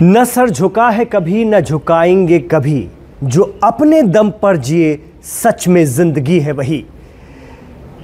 न सर झुका है कभी न झुकाएंगे कभी, जो अपने दम पर जिए सच में जिंदगी है वही।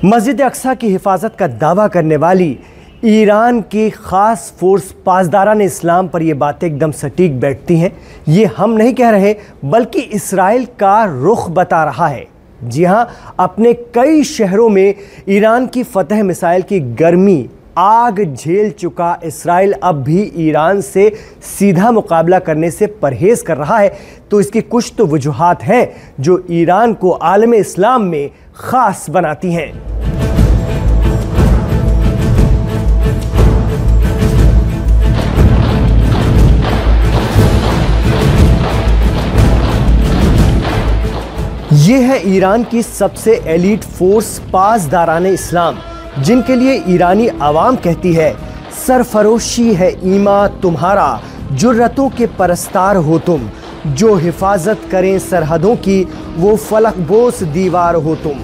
मस्जिद अक्सा की हिफाजत का दावा करने वाली ईरान की खास फोर्स पासदारान इस्लाम पर यह बातें एकदम सटीक बैठती हैं। ये हम नहीं कह रहे बल्कि इसराइल का रुख बता रहा है। जी हां, अपने कई शहरों में ईरान की फतह मिसाइल की गर्मी आग झेल चुका इसराइल अब भी ईरान से सीधा मुकाबला करने से परहेज कर रहा है। तो इसकी कुछ तो वजूहात हैं जो ईरान को आलम इस्लाम में खास बनाती हैं। यह है ईरान की सबसे एलीट फोर्स पासदारान इस्लाम, जिनके लिए ईरानी आवाम कहती है, सरफरोशी है ईमा तुम्हारा, जुर्रतों के परस्तार हो तुम, जो हिफाजत करें सरहदों की वो फलकबोस दीवार हो तुम।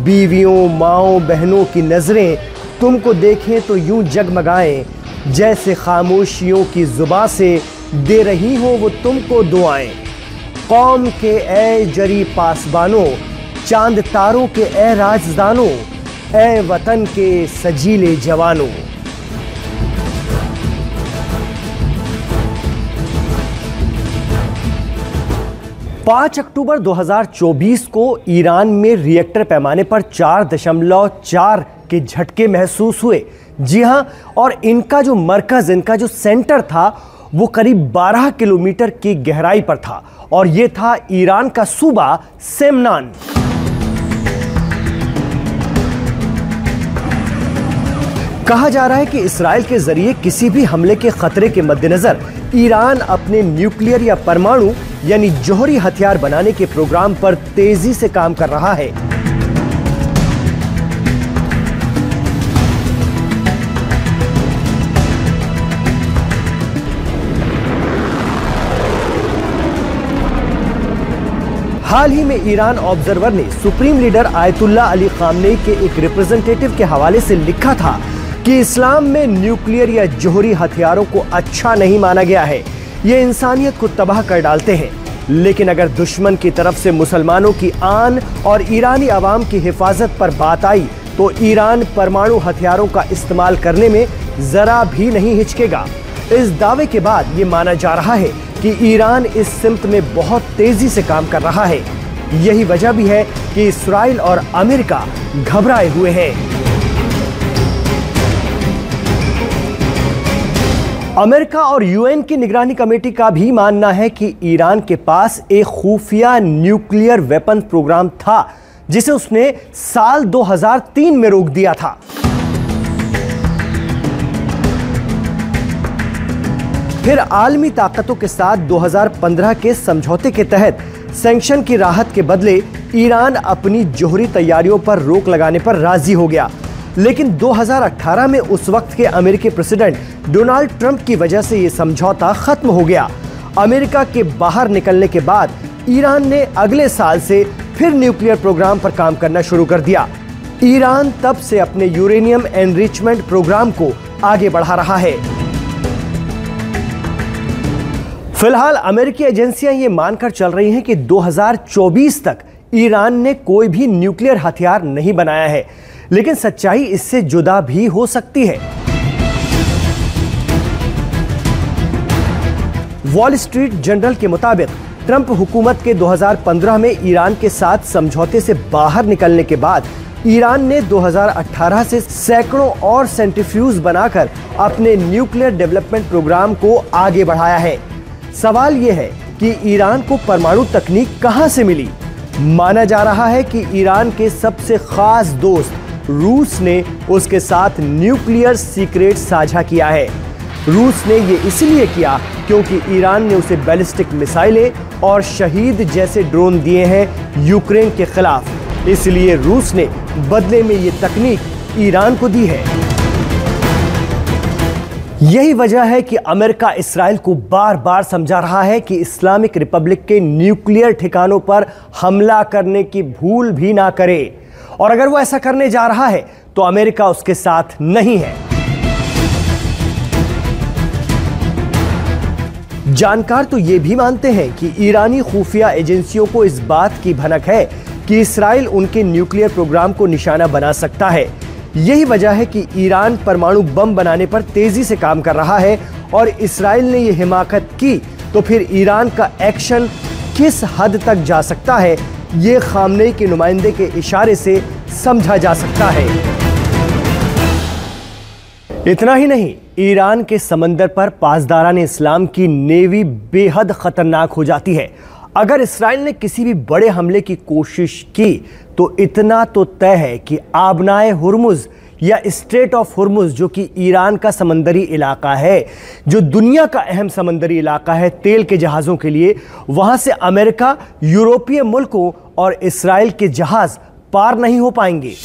बीवियों माओं बहनों की नज़रें तुमको देखें तो यूं जगमगाएं, जैसे खामोशियों की जुबां से दे रही हो वो तुमको दुआएं। कौम के ए जरी पासबानों, चांद तारों के ए राजदानों, ए वतन के सजीले जवानों। पाँच अक्टूबर 2024 को ईरान में रिएक्टर पैमाने पर 4.4 के झटके महसूस हुए। जी हां, और इनका जो मरकज, इनका जो सेंटर था वो करीब 12 किलोमीटर की गहराई पर था और यह था ईरान का सूबा सेमनान। कहा जा रहा है कि इसराइल के जरिए किसी भी हमले के खतरे के मद्देनजर ईरान अपने न्यूक्लियर या परमाणु यानी जौहरी हथियार बनाने के प्रोग्राम पर तेजी से काम कर रहा है। हाल ही में ईरान ऑब्जर्वर ने supreme leader Ayatollah Ali Khamenei के एक रिप्रेजेंटेटिव के हवाले से लिखा था कि इस्लाम में न्यूक्लियर या जौहरी हथियारों को अच्छा नहीं माना गया है, ये इंसानियत को तबाह कर डालते हैं। लेकिन अगर दुश्मन की तरफ से मुसलमानों की आन और ईरानी आवाम की हिफाजत पर बात आई तो ईरान परमाणु हथियारों का इस्तेमाल करने में जरा भी नहीं हिचकेगा। इस दावे के बाद ये माना जा रहा है कि ईरान इस सिमत में बहुत तेजी से काम कर रहा है। यही वजह भी है कि इसराइल और अमेरिका घबराए हुए हैं। अमेरिका और यूएन की निगरानी कमेटी का भी मानना है कि ईरान के पास एक खुफिया न्यूक्लियर वेपन प्रोग्राम था जिसे उसने साल 2003 में रोक दिया था। फिर आलमी ताकतों के साथ 2015 के समझौते के तहत सैंक्शन की राहत के बदले ईरान अपनी जौहरी तैयारियों पर रोक लगाने पर राजी हो गया। लेकिन 2018 में उस वक्त के अमेरिकी प्रेसिडेंट डोनाल्ड ट्रंप की वजह से यह समझौता खत्म हो गया। अमेरिका के बाहर निकलने के बाद ईरान ने अगले साल से फिर न्यूक्लियर प्रोग्राम पर काम करना शुरू कर दिया। ईरान तब से अपने यूरेनियम एनरिचमेंट प्रोग्राम को आगे बढ़ा रहा है। फिलहाल अमेरिकी एजेंसियां ये मानकर चल रही हैं कि 2024 तक ईरान ने कोई भी न्यूक्लियर हथियार नहीं बनाया है, लेकिन सच्चाई इससे जुदा भी हो सकती है। वॉल स्ट्रीट जर्नल के मुताबिक ट्रंप हुकूमत के 2015 में ईरान के साथ समझौते से बाहर निकलने के बाद ईरान ने 2018 से सैकड़ों और सेंट्रीफ्यूज बनाकर अपने न्यूक्लियर डेवलपमेंट प्रोग्राम को आगे बढ़ाया है। सवाल यह है कि ईरान को परमाणु तकनीक कहां से मिली? माना जा रहा है कि ईरान के सबसे खास दोस्त रूस ने उसके साथ न्यूक्लियर सीक्रेट साझा किया है। रूस ने यह इसलिए किया क्योंकि ईरान ने उसे बैलिस्टिक मिसाइलें और शहीद जैसे ड्रोन दिए हैं यूक्रेन के खिलाफ। इसलिए रूस ने बदले में यह तकनीक ईरान को दी है। यही वजह है कि अमेरिका इसराइल को बार बार समझा रहा है कि इस्लामिक रिपब्लिक के न्यूक्लियर ठिकानों पर हमला करने की भूल भी ना करे, और अगर वो ऐसा करने जा रहा है तो अमेरिका उसके साथ नहीं है। जानकार तो ये भी मानते हैं कि ईरानी खुफिया एजेंसियों को इस बात की भनक है कि इसराइल उनके न्यूक्लियर प्रोग्राम को निशाना बना सकता है। यही वजह है कि ईरान परमाणु बम बनाने पर तेजी से काम कर रहा है और इसराइल ने यह हिमाकत की तो फिर ईरान का एक्शन किस हद तक जा सकता है, ये खामनेई के नुमाइंदे के इशारे से समझा जा सकता है। इतना ही नहीं, ईरान के समंदर पर पासदारान इस्लाम की नेवी बेहद खतरनाक हो जाती है। अगर इसराइल ने किसी भी बड़े हमले की कोशिश की तो इतना तो तय है कि आबनाए हुर्मुज या स्ट्रेट ऑफ हुर्मुज, जो कि ईरान का समंदरी इलाका है, जो दुनिया का अहम समंदरी इलाका है तेल के जहाज़ों के लिए, वहां से अमेरिका, यूरोपीय मुल्कों और इसराइल के जहाज पार नहीं हो पाएंगे।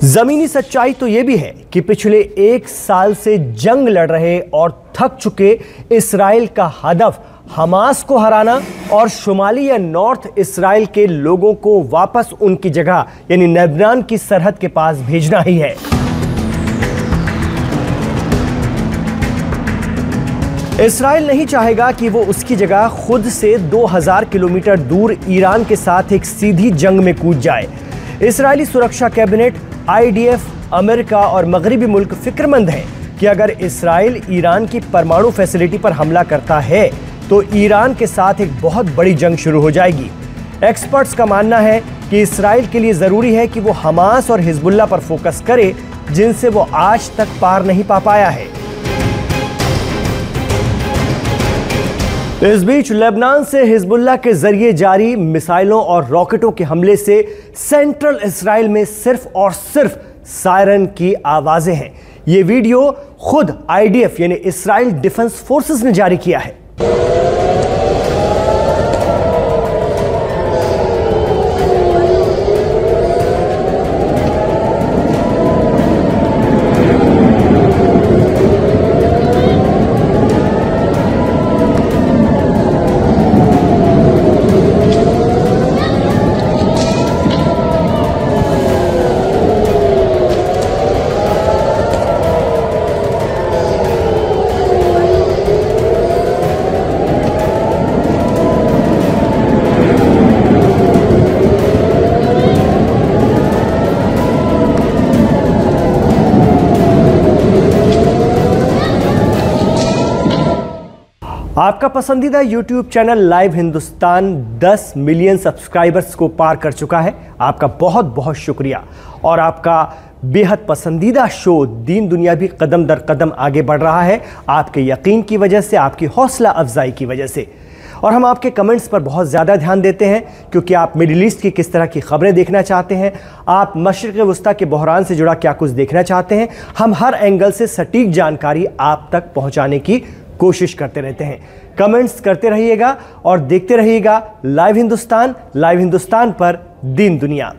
जमीनी सच्चाई तो यह भी है कि पिछले 1 साल से जंग लड़ रहे और थक चुके इसराइल का हदफ हमास को हराना और शुमाली या नॉर्थ इसराइल के लोगों को वापस उनकी जगह यानी लेबनान की सरहद के पास भेजना ही है। इसराइल नहीं चाहेगा कि वो उसकी जगह खुद से 2000 किलोमीटर दूर ईरान के साथ एक सीधी जंग में कूद जाए। इजरायली सुरक्षा कैबिनेट, IDF, अमेरिका और मगरबी मुल्क फिक्रमंद हैं कि अगर इसराइल ईरान की परमाणु फैसिलिटी पर हमला करता है तो ईरान के साथ एक बहुत बड़ी जंग शुरू हो जाएगी। एक्सपर्ट्स का मानना है कि इसराइल के लिए जरूरी है कि वो हमास और हिजबुल्लाह पर फोकस करे, जिनसे वो आज तक पार नहीं पा पाया है। इस बीच लेबनान से हिजबुल्लाह के जरिए जारी मिसाइलों और रॉकेटों के हमले से सेंट्रल इसराइल में सिर्फ और सिर्फ सायरन की आवाजें हैं। यह वीडियो खुद IDF यानी इसराइल डिफेंस फोर्सेस ने जारी किया है। आपका पसंदीदा YouTube channel live Hindustan 10 million subscribers को पार कर चुका है। आपका बहुत बहुत शुक्रिया। और आपका बेहद पसंदीदा शो दीन दुनिया भी कदम दर कदम आगे बढ़ रहा है, आपके यकीन की वजह से, आपकी हौसला अफजाई की वजह से। और हम आपके कमेंट्स पर बहुत ज़्यादा ध्यान देते हैं, क्योंकि आप मिडिल ईस्ट की किस तरह की खबरें देखना चाहते हैं, आप मशरिक़ वस्ता के बहरान से जुड़ा क्या कुछ देखना चाहते हैं। हम हर एंगल से सटीक जानकारी आप तक पहुंचाने की कोशिश करते रहते हैं। कमेंट्स करते रहिएगा और देखते रहिएगा लाइव हिंदुस्तान पर दीन दुनिया।